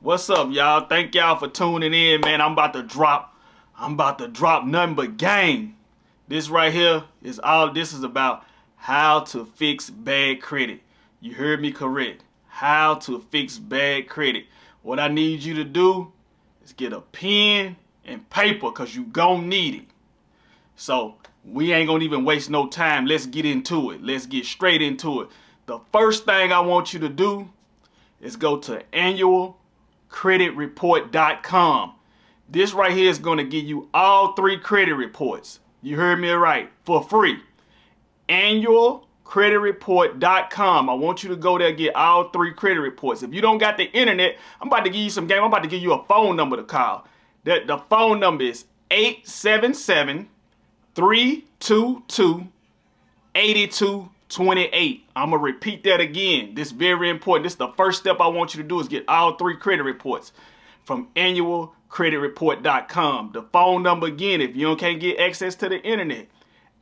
What's up, y'all? Thank y'all for tuning in, man. I'm about to drop nothing but game. This right here is all this is about: how to fix bad credit. You heard me correct. How to fix bad credit. What I need you to do is get a pen and paper, because you gon' need it. So we ain't gonna even waste no time. Let's get into it. Let's get straight into it. The first thing I want you to do is go to annualcreditreport.com. This right here is going to give you all 3 credit reports. You heard me right, for free. Annualcreditreport.com. I want you to go there and get all 3 credit reports. If you don't got the internet, I'm about to give you some game. I'm about to give you a phone number to call. The phone number is 877-322-8228. I'm going to repeat that again. This is very important. This is the first step I want you to do, is get all 3 credit reports from annualcreditreport.com. The phone number again, if you can't get access to the internet,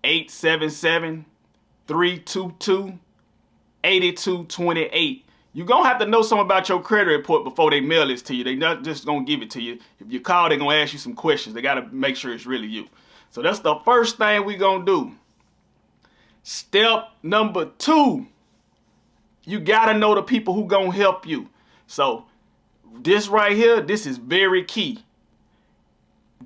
877-322-8228. You're going to have to know something about your credit report before they mail this to you. They're not just going to give it to you. If you call, they're going to ask you some questions. They got to make sure it's really you. So that's the first thing we're going to do. Step number 2, you got to know the people who going to help you. So this right here, this is very key.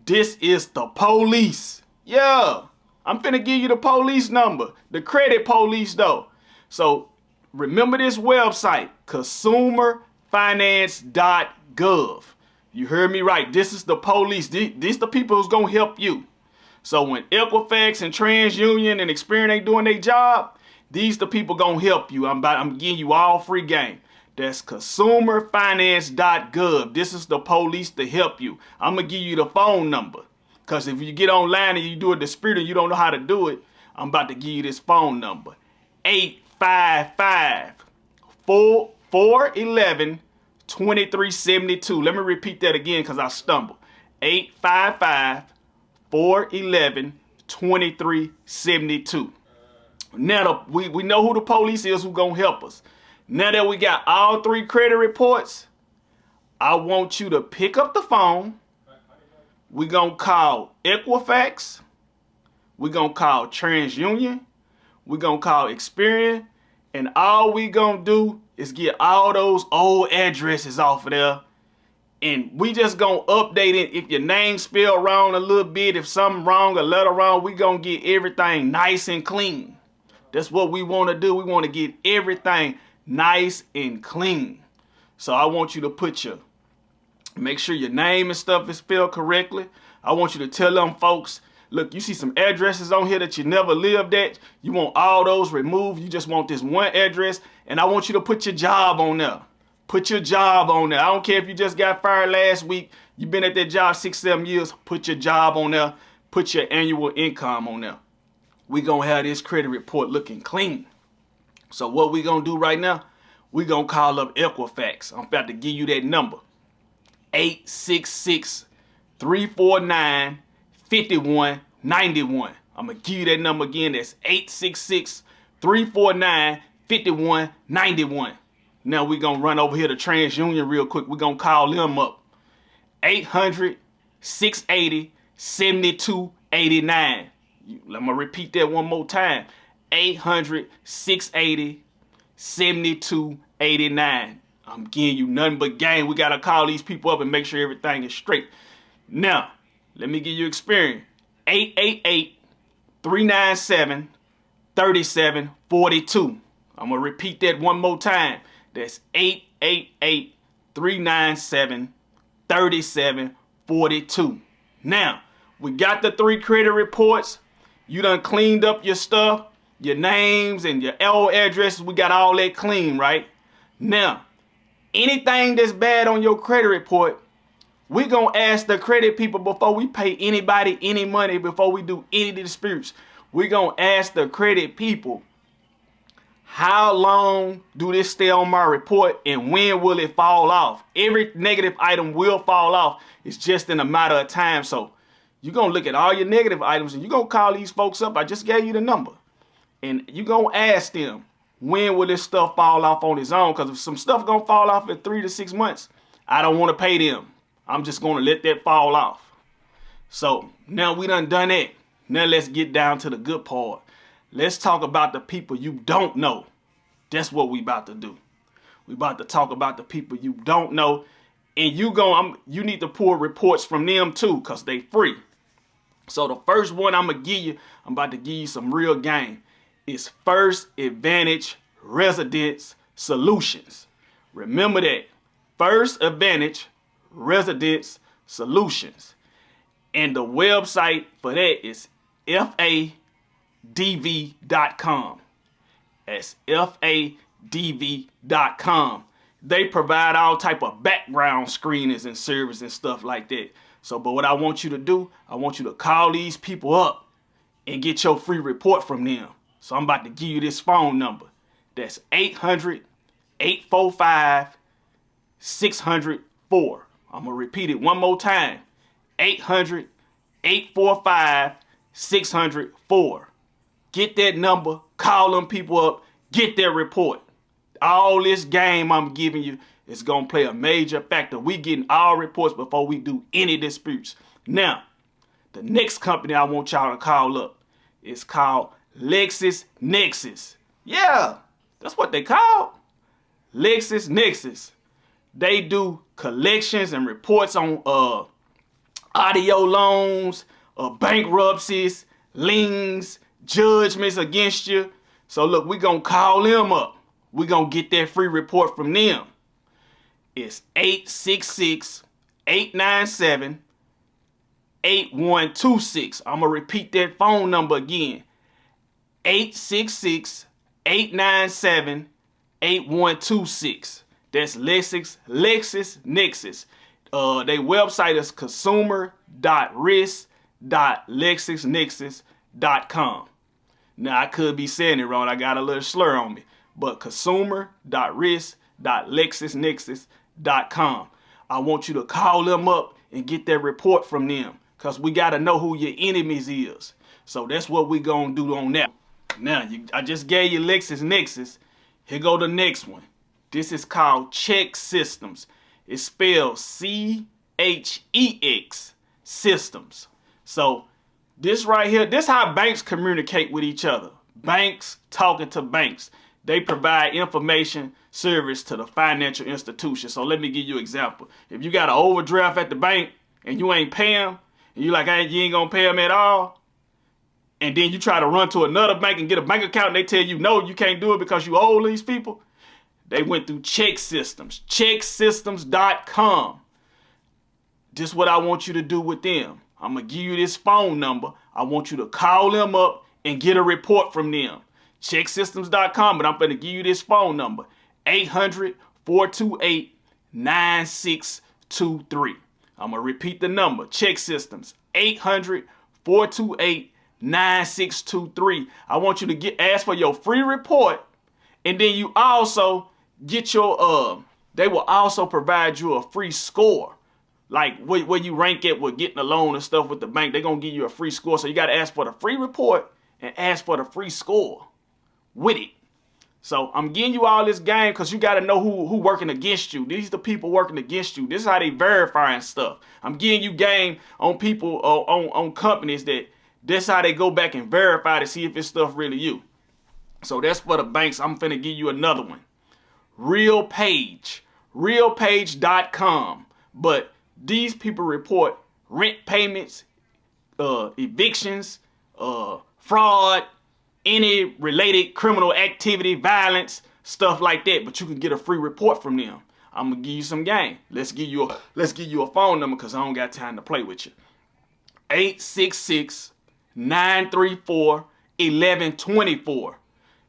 This is the police. Yeah, I'm finna give you the police number, the credit police though. So remember this website, consumerfinance.gov. You heard me right. This is the police. These the people who's gonna help you. So when Equifax and TransUnion and Experian ain't doing their job, these the people gonna help you. I'm giving you all free game. That's consumerfinance.gov. This is the police to help you. I'm gonna give you the phone number, because if you get online and you do a dispute and you don't know how to do it, I'm about to give you this phone number. 855-411-2372. Let me repeat that again, because I stumbled. 855-411-2372. Now we know who the police is who gonna help us. Now that we got all 3 credit reports, I want you to pick up the phone. We're gonna call Equifax. We're gonna call TransUnion. We're gonna call Experian. And all we gonna do is get all those old addresses off of there. And we just gonna update it. If your name spelled wrong a little bit, if something wrong, a letter wrong, we gonna get everything nice and clean. That's what we wanna do. We wanna get everything nice and clean. So I want you to make sure your name and stuff is spelled correctly. I want you to tell them folks, look, you see some addresses on here that you never lived at. You want all those removed. You just want this one address. And I want you to put your job on there. Put your job on there. I don't care if you just got fired last week. You've been at that job 6-7 years. Put your job on there. Put your annual income on there. We're going to have this credit report looking clean. So what we going to do right now, we going to call up Equifax. I'm about to give you that number. 866-349-5191. I'm going to give you that number again. That's 866-349-5191. Now we're going to run over here to TransUnion real quick. We're going to call them up. 800-680-7289. I'm going to repeat that one more time. 800-680-7289. I'm giving you nothing but game. We got to call these people up and make sure everything is straight. Now, let me give you Experian. 888-397-3742. I'm going to repeat that one more time. That's 888-397-3742. Now, we got the 3 credit reports. You done cleaned up your stuff, your names and your old addresses. We got all that clean, right? Now, anything that's bad on your credit report, we're going to ask the credit people before we pay anybody any money, before we do any disputes. We're going to ask the credit people, how long do this stay on my report and when will it fall off? Every negative item will fall off. It's just in a matter of time. So you're going to look at all your negative items and you're going to call these folks up. I just gave you the number. And you're going to ask them, when will this stuff fall off on its own? Because if some stuff going to fall off in 3 to 6 months, I don't want to pay them. I'm just going to let that fall off. So now we done that. Now let's get down to the good part. Let's talk about the people you don't know. That's what we about to do. We about to talk about the people you don't know. And you need to pull reports from them too, because they free. So the first one I'm about to give you some real game, is First Advantage Residence Solutions. Remember that. First Advantage Residence Solutions. And the website for that is FADV.com. That's FADV.com. They provide all type of background screenings and service and stuff like that. So, but what I want you to do, I want you to call these people up and get your free report from them. So I'm about to give you this phone number. That's 800-845-604. I'm going to repeat it one more time. 800-845-604. Get that number, call them people up, get their report. All this game I'm giving you is going to play a major factor. We getting all reports before we do any disputes. Now, the next company I want y'all to call up is called LexisNexis. Yeah, that's what they call LexisNexis. They do collections and reports on audio loans, bankruptcies, liens, judgments against you. So look, we gonna call them up. We gonna get that free report from them. It's 866-897-8126. I'm gonna repeat that phone number again. 866-897-8126. That's LexisNexis. Their website is consumer.risk.lexisnexis.com. Now, I could be saying it wrong. I got a little slur on me. But consumer.risk.lexisnexis.com. I want you to call them up and get that report from them, because we got to know who your enemies is. So that's what we going to do on that. Now, I just gave you LexisNexis. Here go the next one. This is called ChexSystems. It's spelled CHEX Systems. So this right here, this is how banks communicate with each other. Banks talking to banks. They provide information service to the financial institution. So let me give you an example. If you got an overdraft at the bank and you ain't pay them, and you like, hey, you ain't gonna pay them at all, and then you try to run to another bank and get a bank account and they tell you, no, you can't do it because you owe these people. They went through ChexSystems, ChexSystems.com. This is what I want you to do with them. I'm going to give you this phone number. I want you to call them up and get a report from them. ChexSystems.com, but I'm going to give you this phone number. 800-428-9623. I'm going to repeat the number. ChexSystems, 800-428-9623. I want you to ask for your free report, and then you also get your, they will also provide you a free score. Like where you rank it with getting a loan and stuff with the bank. They're going to give you a free score. So you got to ask for the free report and ask for the free score with it. So I'm giving you all this game because you got to know who working against you. These are the people working against you. This is how they verifying stuff. I'm giving you game on people, on companies that's how they go back and verify to see if this stuff really you. So that's for the banks. I'm finna give you another one. Realpage.com. But these people report rent payments, evictions, fraud, any related criminal activity, violence, stuff like that. But you can get a free report from them. I'm gonna give you some game. Let's give you a phone number because I don't got time to play with you. 866-934-1124.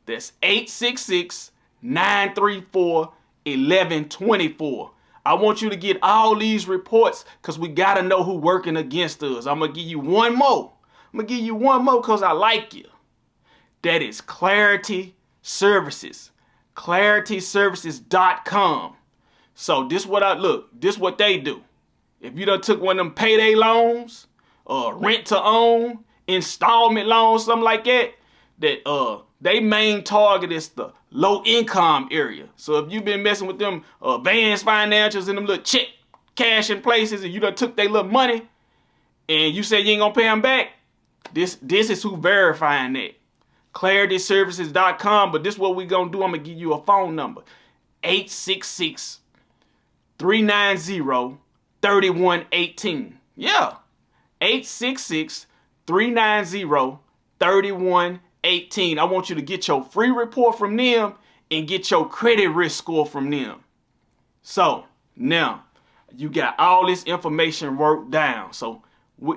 That's 866-934-1124. I want you to get all these reports because we got to know who working against us. I'm going to give you one more. I'm going to give you one more because I like you. That is Clarity Services. ClarityServices.com. So this what they do. If you done took one of them payday loans, rent to own, installment loans, something like that They main target is the low income area. So if you've been messing with them advanced financials and them little check cash in places and you done took their little money and you said you ain't gonna pay them back, this is who verifying that. ClarityServices.com, but this is what we gonna do. I'm gonna give you a phone number. 866-390-3118. Yeah. 866-390-3118. I want you to get your free report from them and get your credit risk score from them. So now you got all this information worked down. So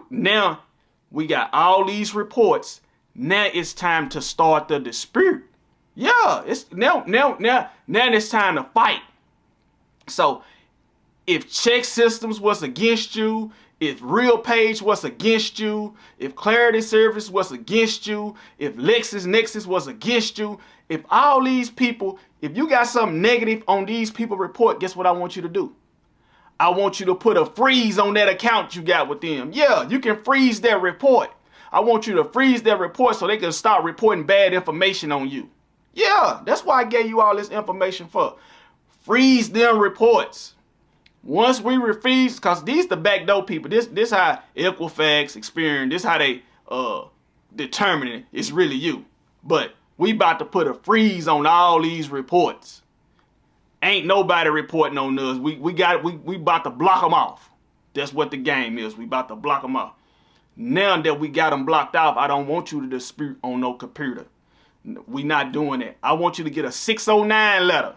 now we got all these reports. Now it's time to start the dispute. Yeah, it's now it's time to fight. So if check systems was against you, if RealPage was against you, if Clarity Service was against you, if LexisNexis was against you, if all these people, if you got something negative on these people report, guess what I want you to do? I want you to put a freeze on that account you got with them. Yeah, you can freeze their report. I want you to freeze their report so they can start reporting bad information on you. Yeah, that's why I gave you all this information for. Freeze them reports. Once we refreeze, because these the backdoor people. This how Equifax, Experian, this how they determine it's really you. But we about to put a freeze on all these reports. Ain't nobody reporting on us. We about to block them off. That's what the game is. We about to block them off. Now that we got them blocked off, I don't want you to dispute on no computer. We not doing that. I want you to get a 609 letter.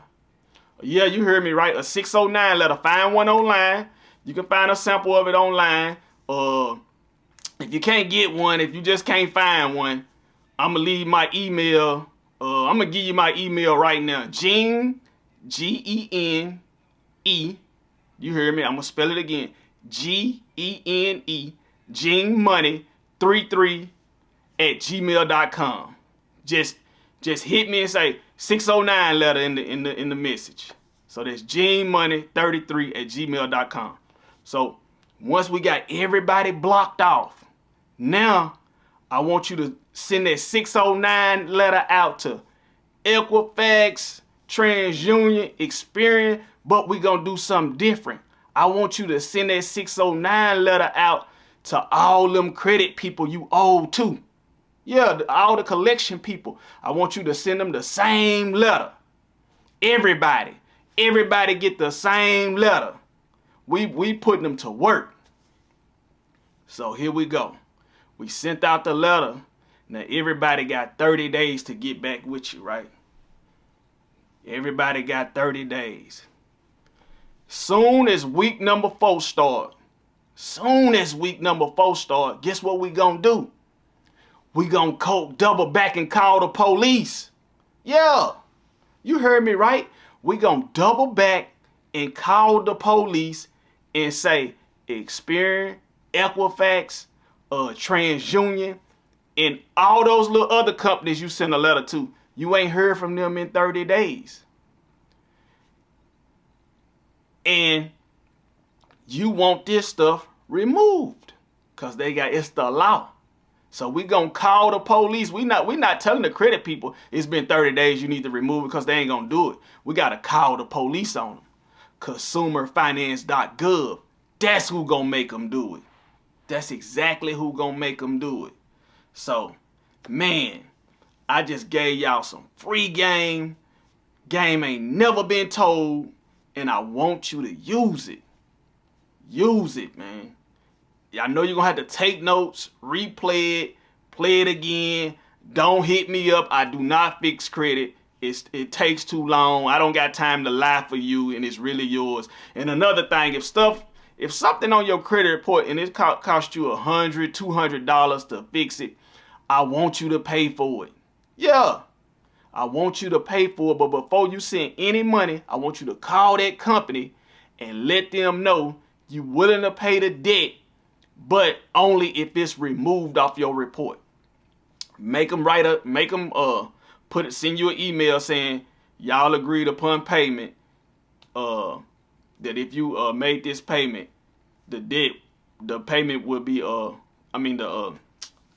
Yeah, you heard me right. A 609 letter. Find one online. You can find a sample of it online. If you can't get one, if you just can't find one, I'm going to leave my email. I'm going to give you my email right now. Gene, Gene, you heard me? I'm going to spell it again. Gene, GeneMoney33@gmail.com. Just hit me and say 609 letter in the message. So that's GeneMoney33@gmail.com. So once we got everybody blocked off, now I want you to send that 609 letter out to Equifax, TransUnion, Experian, but we gonna do something different. I want you to send that 609 letter out to all them credit people you owe to. Yeah, all the collection people. I want you to send them the same letter. Everybody get the same letter. We putting them to work. So here we go. We sent out the letter. Now everybody got 30 days to get back with you, right? Everybody got 30 days. Soon as week number 4 start, guess what we gonna do? We gonna double back and call the police. Yeah, you heard me right. We gonna double back and call the police and say Experian, Equifax, TransUnion, and all those little other companies you sent a letter to. You ain't heard from them in 30 days. And you want this stuff removed because it's the law. So we gonna call the police. We not telling the credit people it's been 30 days you need to remove it because they ain't gonna do it. We gotta call the police on them. Consumerfinance.gov. That's who gonna make them do it. That's exactly who gonna make them do it. So, man, I just gave y'all some free game. Game ain't never been told, and I want you to use it. Use it, man. I know you're going to have to take notes, replay it, play it again. Don't hit me up. I do not fix credit. It takes too long. I don't got time to lie for you, and it's really yours. And another thing, if something on your credit report and it cost you $100, $200 to fix it, I want you to pay for it. Yeah, I want you to pay for it. But before you send any money, I want you to call that company and let them know you're willing to pay the debt, but only if it's removed off your report. Make them send you an email saying y'all agreed upon payment, that if you made this payment, the payment will be the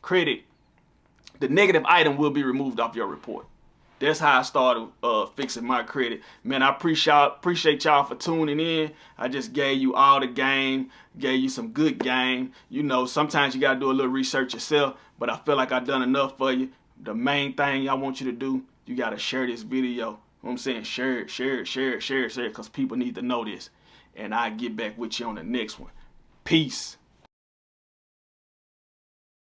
credit the negative item will be removed off your report. That's how I started fixing my credit. Man, I appreciate y'all for tuning in. I just gave you all the game, gave you some good game. You know, sometimes you got to do a little research yourself, but I feel like I've done enough for you. The main thing I want you to do, you got to share this video. You know what I'm saying? Share it, because people need to know this. And I'll get back with you on the next one. Peace.